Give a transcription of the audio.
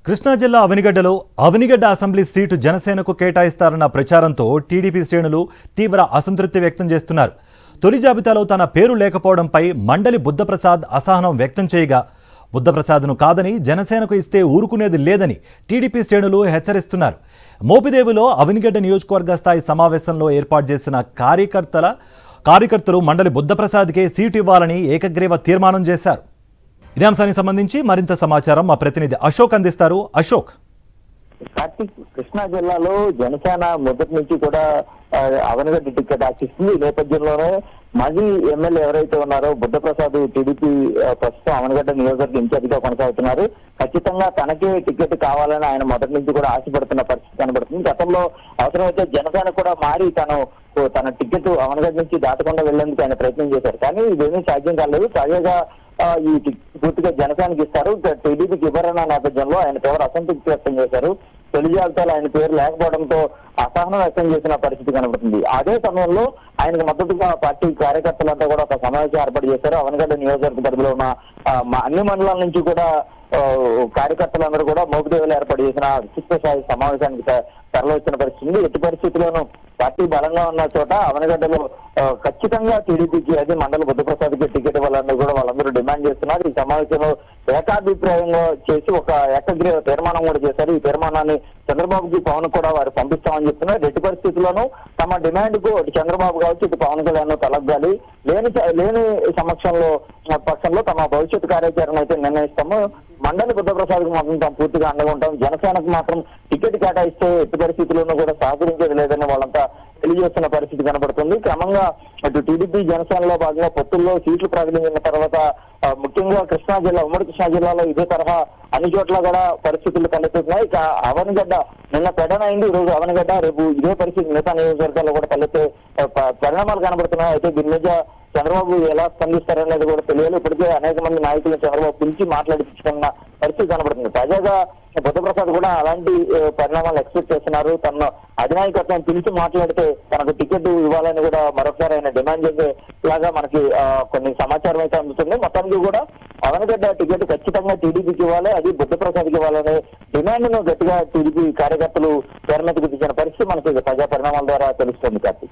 కృష్ణా జిల్లా Avanigadda assembly seat జనసేనకు కేటాయిస్తారన్న ప్రచారంతో TDP శ్రేణులు తీవ్ర అసంతృప్తి వ్యక్తం చేస్తున్నారు. తొలి జాబితాలో తన పేరు లేకపోవడంపై మండలి బుద్ధప్రసాద్ అసహనం వ్యక్తం చేయగా బుద్ధప్రసాద్ను కాదని జనసేనకు ఇస్తే ఊరుకునేది లేదని టీడీపీ శ్రేణులు హెచ్చరిస్తున్నారు. మోపిదేవిలో అవనిగడ్డ నియోజకవర్గ స్థాయి సమావేశంలో ఏర్పాటు చేసిన కార్యకర్తలు మండలి బుద్ధప్రసాద్కే సీటు ఇవ్వాలని ఏకగ్రీవ తీర్మానం చేశారు. ఇదే అంశానికి సంబంధించి మరింత సమాచారం మా ప్రతినిధి అశోక్ అందిస్తారు. అశోక్, కార్తీక్, కృష్ణా జిల్లాలో జనసేన మొదటి నుంచి కూడా అవనిగడ్డ టికెట్ ఆశిస్తుంది. ఈ నేపథ్యంలోనే మాజీ ఎమ్మెల్యే ఎవరైతే ఉన్నారో బుద్ధప్రసాద్ టీడీపీ ప్రస్తుతం అవనిగడ్డ నియోజకవర్గ ఇన్ఛార్జిగా కొనసాగుతున్నారు. ఖచ్చితంగా తనకే టికెట్ కావాలని ఆయన మొదటి నుంచి కూడా ఆశపడుతున్న పరిస్థితి కనబడుతుంది. గతంలో అవసరమైతే జనసేన కూడా మారి తన టికెట్ అవనిగడ్డ నుంచి దాటకుండా వెళ్లేందుకు ఆయన ప్రయత్నం చేశారు. కానీ ఇదేమీ సాధ్యం కాలేదు. తాజాగా ఈ పూర్తిగా జనసేనకి ఇస్తారు, టీడీపీకి ఇవ్వరన్న నేపథ్యంలో ఆయన తీవ్ర అసంతృప్తి వ్యక్తం చేశారు. తొలి జాబితాలో ఆయన పేరు లేకపోవడంతో అసహనం వ్యక్తం చేసిన పరిస్థితి కనబడుతుంది. అదే సమయంలో ఆయనకు మద్దతుగా పార్టీ కార్యకర్తలంతా కూడా ఒక సమావేశం ఏర్పాటు చేశారు. అవనిగడ్డ నియోజకవర్గ పరిధిలో ఉన్న అన్ని మండలాల నుంచి కూడా కార్యకర్తలందరూ కూడా మోపిదేవిలో ఏర్పాటు చేసిన విశిష్ట స్థాయి సమావేశానికి తరలివచ్చిన పరిస్థితి. ఎట్టి పరిస్థితుల్లోనూ పార్టీ బలంగా ఉన్న చోట అవనిగడ్డలో ఖచ్చితంగా టీడీపీకి అది మండలి బుద్ధప్రసాద్కి టికెట్ ఇవ్వాలని కూడా వాళ్ళందరూ డిమాండ్ చేస్తున్నారు. ఈ సమావేశంలో ఏకాభిప్రాయంగా చేసి ఒక ఏకగ్రీవ తీర్మానం కూడా చేశారు. ఈ తీర్మానాన్ని చంద్రబాబుకి పవన్ కూడా వారు పంపిస్తామని చెప్తున్నారు. ఎట్టి పరిస్థితుల్లోనూ తమ డిమాండ్ కు ఇటు చంద్రబాబు కావచ్చు ఇటు పవన్ కళ్యాణ్ తలగ్గాలి. లేని పక్షంలో తమ భవిష్యత్ కార్యాచరణ అయితే నిర్ణయిస్తాము. మండలి బుద్ధప్రసాద్కు మాత్రం తాము పూర్తిగా అండగా ఉంటాం. జనసేనకు మాత్రం టికెట్ కేటాయిస్తే ఎట్టి పరిస్థితుల్లోనూ కూడా సహకరించేది లేదని వాళ్ళంతా తెలియజేస్తున్న పరిస్థితి కనబడుతుంది. క్రమంగా అటు టీడీపీ జనసేనలో భాగంగా పొత్తుల్లో సీట్లు ప్రకటించిన తర్వాత ముఖ్యంగా కృష్ణా జిల్లా, ఉమ్మడి కృష్ణా జిల్లాలో ఇదే తరహా అన్ని చోట్ల కూడా పరిస్థితులు తలెత్తుతున్నాయి. ఇక అవనిగడ్డ నిన్న పెడనైంది, ఈ రోజు అవనిగడ్డ, రేపు ఇదే పరిస్థితి మిగతా నియోజకవర్గాల్లో కూడా తలెత్తే పరిణామాలు కనబడుతున్నాయి. అయితే దీని మీద చంద్రబాబు ఎలా స్పందిస్తారనేది కూడా తెలియాలి. ఇప్పటికే అనేక మంది నాయకులు చంద్రబాబు పిలిచి మాట్లాడించుకున్న పరిస్థితి కనబడుతుంది. తాజాగా బుద్ధప్రసాద్ కూడా అలాంటి పరిణామాలు ఎక్స్పెక్ట్ చేస్తున్నారు. తన అధినాయకత్వం పిలిచి మాట్లాడితే తనకు టికెట్ ఇవ్వాలని కూడా మరొకసారి ఆయన డిమాండ్ చేసేలాగా మనకి కొన్ని సమాచారం అయితే అందుతుంది. మొత్తానికి కూడా అవనిగడ్డ టికెట్ ఖచ్చితంగా టీడీపీకి ఇవ్వాలి, అది బుద్ధప్రసాద్కి ఇవ్వాలనే డిమాండ్ ను గట్టిగా టీడీపీ కార్యకర్తలు తెరమెత్తుకు తెచ్చిన పరిస్థితి మనకి ప్రజా పరిణామాల ద్వారా తెలుస్తుంది. కార్తీక్.